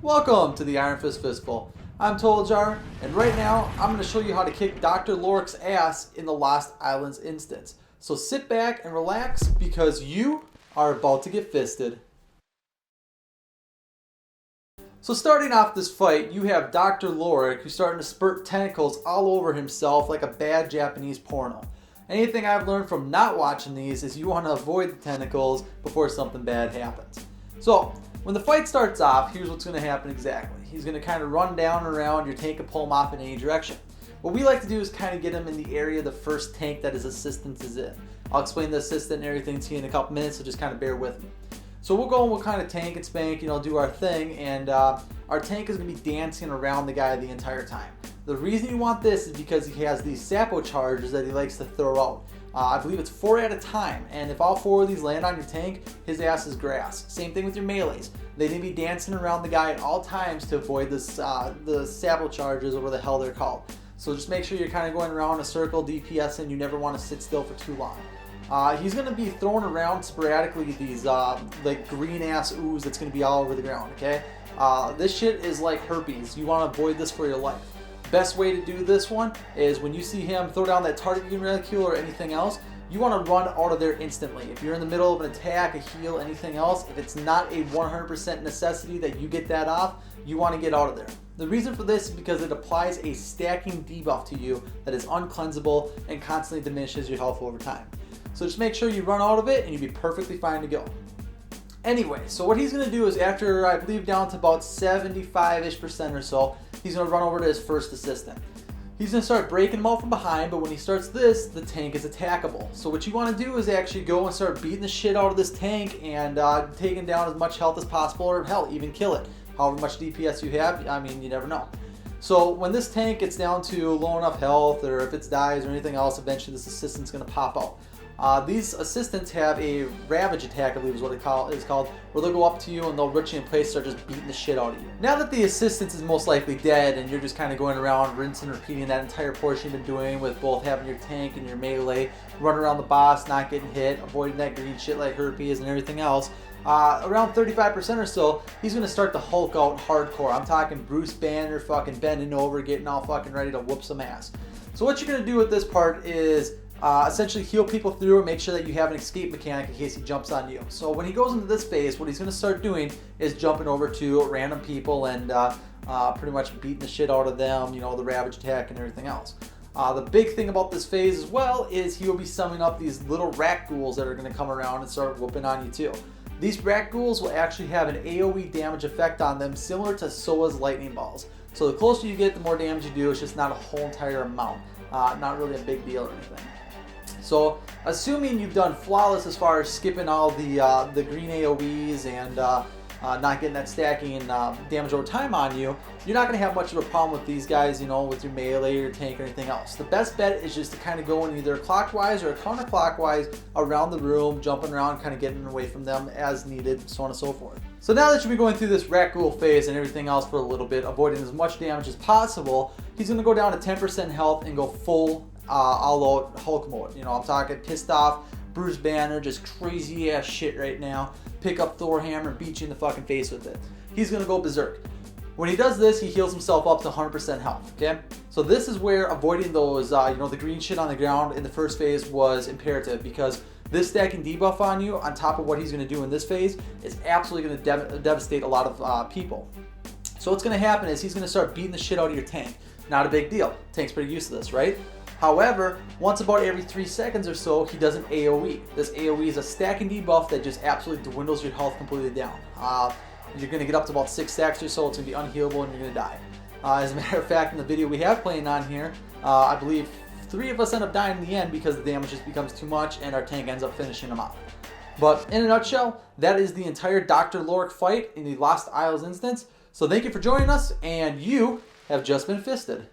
Welcome to the Iron Fist Fistful. I'm Toljar, and right now I'm going to show you how to kick Doctor Lorrick's ass in the Lost Islands instance. So sit back and relax because you are about to get fisted. So starting off this fight, you have Doctor Lorrick who's starting to spurt tentacles all over himself like a bad Japanese porno. Anything I've learned from not watching these is you want to avoid the tentacles before something bad happens. So when the fight starts off, here's what's going to happen exactly. He's going to kind of run down and around your tank and pull him off in any direction. What we like to do is kind of get him in the area of the first tank that his assistant is in. I'll explain the assistant and everything to you in a couple minutes, so just kind of bear with me. So we'll go and we'll kind of tank and spank, do our thing, and our tank is going to be dancing around the guy the entire time. The reason you want this is because he has these Sapo charges that he likes to throw out. I believe it's 4 at a time, and if all 4 of these land on your tank, his ass is grass. Same thing with your melees. They need to be dancing around the guy at all times to avoid this, the Sapo charges, or whatever the hell they're called. So just make sure you're kind of going around in a circle, DPS, and you never want to sit still for too long. He's going to be throwing around sporadically these like green ass ooze that's going to be all over the ground, okay? This shit is like herpes. You want to avoid this for your life. Best way to do this one is when you see him throw down that target reticule or anything else, you want to run out of there instantly. If you're in the middle of an attack, a heal, anything else, if it's not a 100% necessity that you get that off, you want to get out of there. The reason for this is because it applies a stacking debuff to you that is uncleansable and constantly diminishes your health over time. So just make sure you run out of it and you'll be perfectly fine to go. Anyway, so what he's going to do is after, I believe, down to about 75-ish% or so, he's going to run over to his first assistant. He's going to start breaking him out from behind, but when he starts this, the tank is attackable. So what you want to do is actually go and start beating the shit out of this tank and taking down as much health as possible, or hell, even kill it. However much DPS you have, I mean, you never know. So when this tank gets down to low enough health, or if it dies or anything else, eventually this assistant's going to pop out. These assistants have a ravage attack, I believe is what it's called, where they'll go up to you and they'll root you in place, start just beating the shit out of you. Now that the assistant is most likely dead and you're just kind of going around rinsing and repeating that entire portion you've been doing with both having your tank and your melee, run around the boss, not getting hit, avoiding that green shit like herpes and everything else, around 35% or so, he's going to start to Hulk out hardcore. I'm talking Bruce Banner fucking bending over, getting all fucking ready to whoop some ass. So what you're going to do with this part is essentially heal people through and make sure that you have an escape mechanic in case he jumps on you. So when he goes into this phase, what he's going to start doing is jumping over to random people and pretty much beating the shit out of them, the ravage attack and everything else. The big thing about this phase as well is he will be summoning up these little rat ghouls that are going to come around and start whooping on you too. These rat ghouls will actually have an AoE damage effect on them similar to Soa's lightning balls. So the closer you get, the more damage you do. It's just not a whole entire amount. Not really a big deal or anything. So, assuming you've done flawless as far as skipping all the green AoEs and not getting that stacking and damage over time on you, you're not going to have much of a problem with these guys, with your melee or your tank or anything else. The best bet is just to kind of go in either clockwise or counterclockwise around the room, jumping around, kind of getting away from them as needed, so on and so forth. So now that you've been going through this rat ghoul phase and everything else for a little bit, avoiding as much damage as possible, he's going to go down to 10% health and go full all out Hulk mode. I'm talking pissed off Bruce Banner, just crazy ass shit right now. Pick up Thor hammer and beat you in the fucking face with it. He's gonna go berserk. When he does this, he heals himself up to 100% health, okay? So this is where avoiding those, the green shit on the ground in the first phase was imperative, because this stacking debuff on you, on top of what he's gonna do in this phase, is absolutely gonna devastate a lot of people. So what's gonna happen is he's gonna start beating the shit out of your tank. Not a big deal. Tank's pretty used to this, right? However, once about every 3 seconds or so, he does an AoE. This AoE is a stacking debuff that just absolutely dwindles your health completely down. You're going to get up to about 6 stacks or so, it's going to be unhealable and you're going to die. As a matter of fact, in the video we have playing on here, I believe 3 of us end up dying in the end because the damage just becomes too much and our tank ends up finishing them off. But in a nutshell, that is the entire Doctor Lorrick fight in the Lost Isles instance. So thank you for joining us, and you have just been fisted.